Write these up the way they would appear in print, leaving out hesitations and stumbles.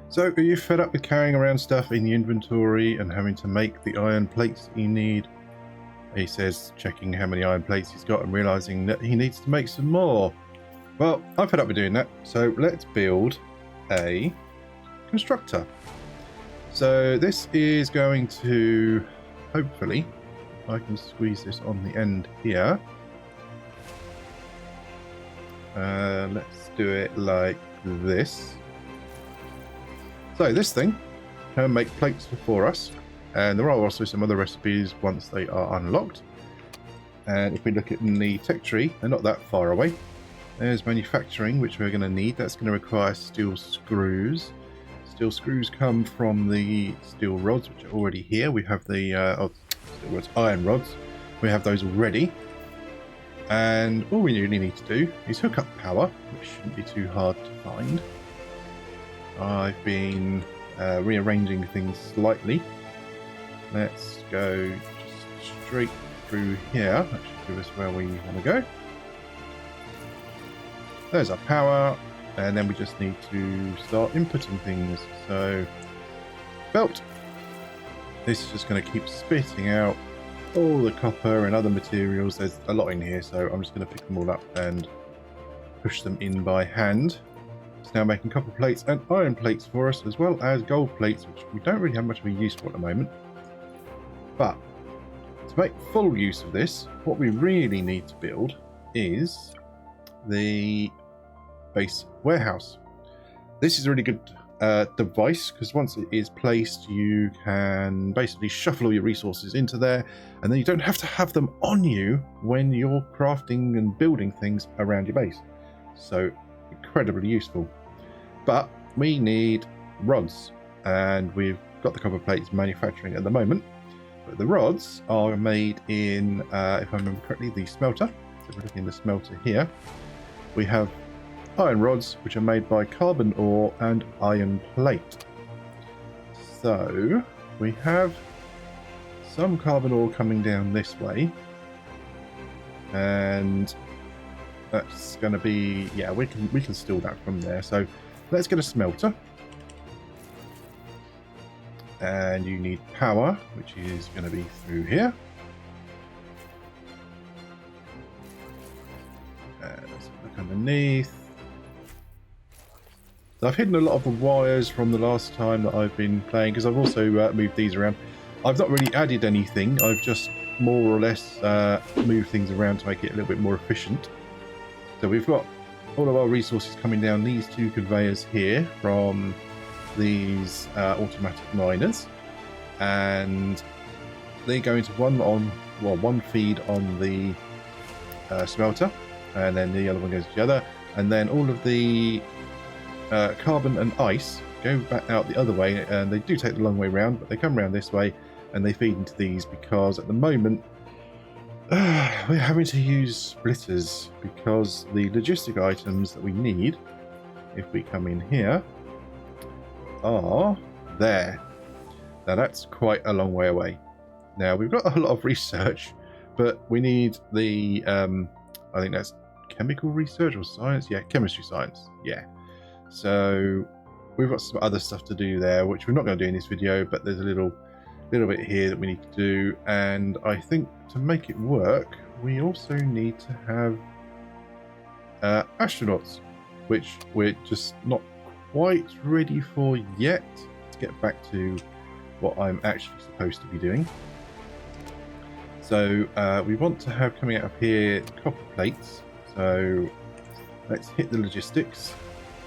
So, are you fed up with carrying around stuff in the inventory and having to make the iron plates you need? He says, checking how many iron plates he's got and realizing that he needs to make some more. Well, I'm fed up with doing that, so let's build a constructor. So this is going to, hopefully, I can squeeze this on the end here. Let's do it like this. So this thing can make plates for us, and there are also some other recipes once they are unlocked. And if we look at the tech tree, they're not that far away. There's manufacturing, which we're going to need. That's going to require steel screws. Steel screws come from the steel rods, which are already here. We have the iron rods. We have those already. And all we really need to do is hook up power, which shouldn't be too hard to find. I've been rearranging things slightly. Let's go just straight through here. That should give us where we want to go. There's our power, and then we just need to start inputting things. So, belt. This is just going to keep spitting out all the copper and other materials. There's a lot in here, so I'm just going to pick them all up and push them in by hand. It's now making copper plates and iron plates for us, as well as gold plates, which we don't really have much of a use for at the moment. But to make full use of this, what we really need to build is the base warehouse. This is a really good device, because once it is placed, you can basically shuffle all your resources into there, and then you don't have to have them on you when you're crafting and building things around your base. So incredibly useful. But we need rods, and we've got the copper plates manufacturing at the moment, but the rods are made in, if I remember correctly, the smelter. So we're looking at the smelter here. We have iron rods, which are made by carbon ore and iron plate. So we have some carbon ore coming down this way, and that's going to be, yeah, we can steal that from there. So let's get a smelter, and you need power, which is going to be through here. Let's look underneath. So I've hidden a lot of the wires from the last time that I've been playing, because I've also moved these around. I've not really added anything, I've just more or less moved things around to make it a little bit more efficient. So we've got all of our resources coming down these two conveyors here from these automatic miners, and they go into one feed on the smelter, and then the other one goes to the other, and then all of the carbon and ice go back out the other way, and they do take the long way round, but they come around this way and they feed into these, because at the moment we're having to use splitters, because the logistic items that we need, if we come in here, are there. Now that's quite a long way away. Now we've got a lot of research, but we need the I think that's chemical research or science. Yeah, chemistry science. Yeah. So we've got some other stuff to do there, which we're not going to do in this video, but there's a little bit here that we need to do. And I think to make it work, we also need to have astronauts, which we're just not quite ready for yet. To get back to what I'm actually supposed to be doing. So we want to have coming out of here copper plates. So let's hit the logistics.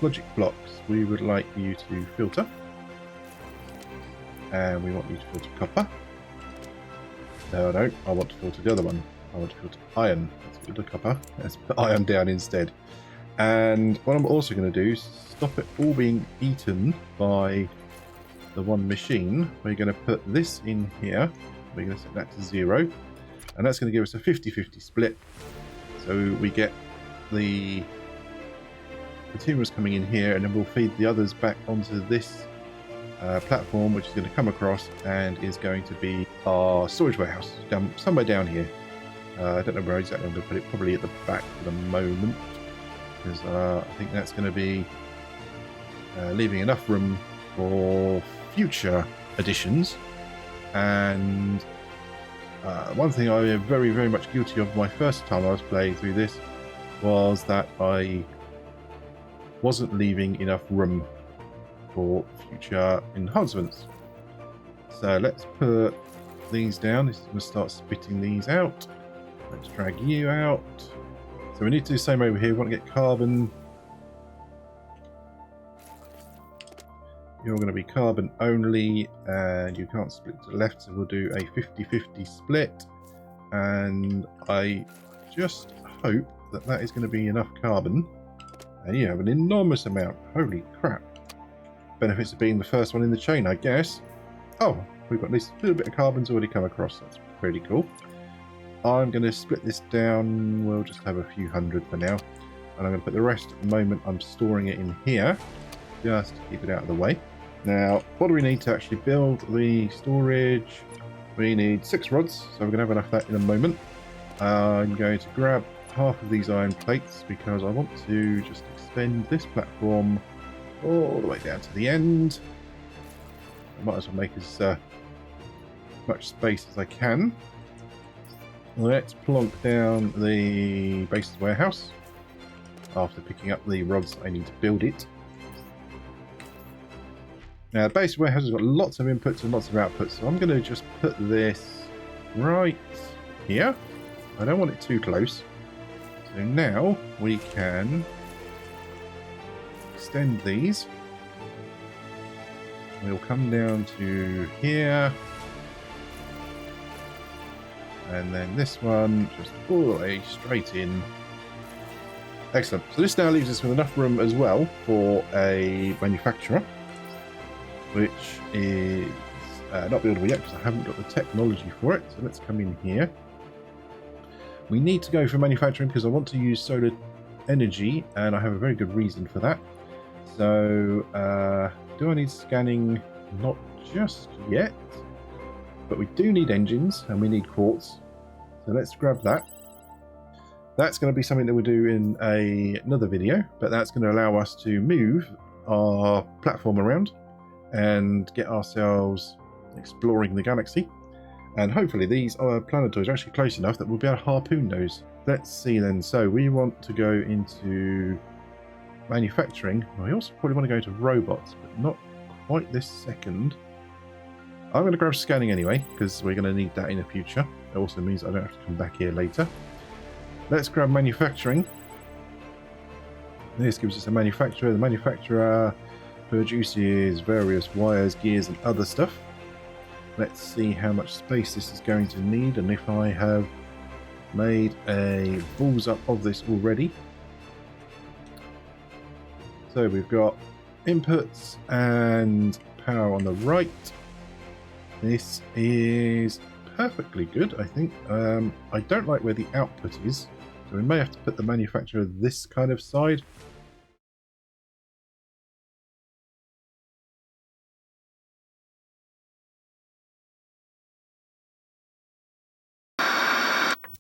Logic blocks, we would like you to filter, and we want you to filter copper. No, I want to filter the other one. I want to filter iron. Let's filter copper. Let's put iron down instead. And what I'm also going to do is stop it all being eaten by the one machine. We're going to put this in here. We're going to set that to 0, and that's going to give us a 50-50 split. So we get the materials coming in here, and then we'll feed the others back onto this platform, which is going to come across and is going to be our storage warehouse somewhere down here. I don't know where exactly I'm going to put it, probably at the back for the moment, because I think that's going to be leaving enough room for future editions. And one thing I am very, very much guilty of my first time I was playing through this was that I wasn't leaving enough room for future enhancements. So let's put these down. This is going to start spitting these out. Let's drag you out. So we need to do the same over here. We want to get carbon. You're going to be carbon only, and you can't split to the left, so we'll do a 50-50 split. And I just hope that that is going to be enough carbon. And you have an enormous amount. Holy crap. Benefits of being the first one in the chain, I guess. Oh, we've got at least a little bit of carbon's already come across. That's pretty cool. I'm going to split this down. We'll just have a few hundred for now. And I'm going to put the rest at the moment. I'm storing it in here, just to keep it out of the way. Now, what do we need to actually build the storage? We need 6 rods, so we're going to have enough of that in a moment. I'm going to grab half of these iron plates because I want to just extend this platform all the way down to the end. I might as well make as much space as I can. Let's plonk down the base's warehouse after picking up the rods I need to build it. Now, the base warehouse has got lots of inputs and lots of outputs, so I'm going to just put this right here. I don't want it too close. So now we can extend these. We'll come down to here. And then this one just all the way straight in. Excellent. So this now leaves us with enough room as well for a manufacturer, which is not buildable yet because I haven't got the technology for it. So let's come in here. We need to go for manufacturing because I want to use solar energy, and I have a very good reason for that. So, do I need scanning? Not just yet, but we do need engines and we need quartz. So let's grab that. That's going to be something that we'll do in another video, but that's going to allow us to move our platform around and get ourselves exploring the galaxy. And hopefully these planetoids are actually close enough that we'll be able to harpoon those. Let's see then. So we want to go into manufacturing. We also probably want to go into robots, but not quite this second. I'm going to grab scanning anyway, because we're going to need that in the future. It also means I don't have to come back here later. Let's grab manufacturing. This gives us a manufacturer. The manufacturer produces various wires, gears, and other stuff. Let's see how much space this is going to need, and if I have made a balls up of this already. So we've got inputs and power on the right. This is perfectly good, I think. I don't like where the output is, so we may have to put the manufacturer this kind of side.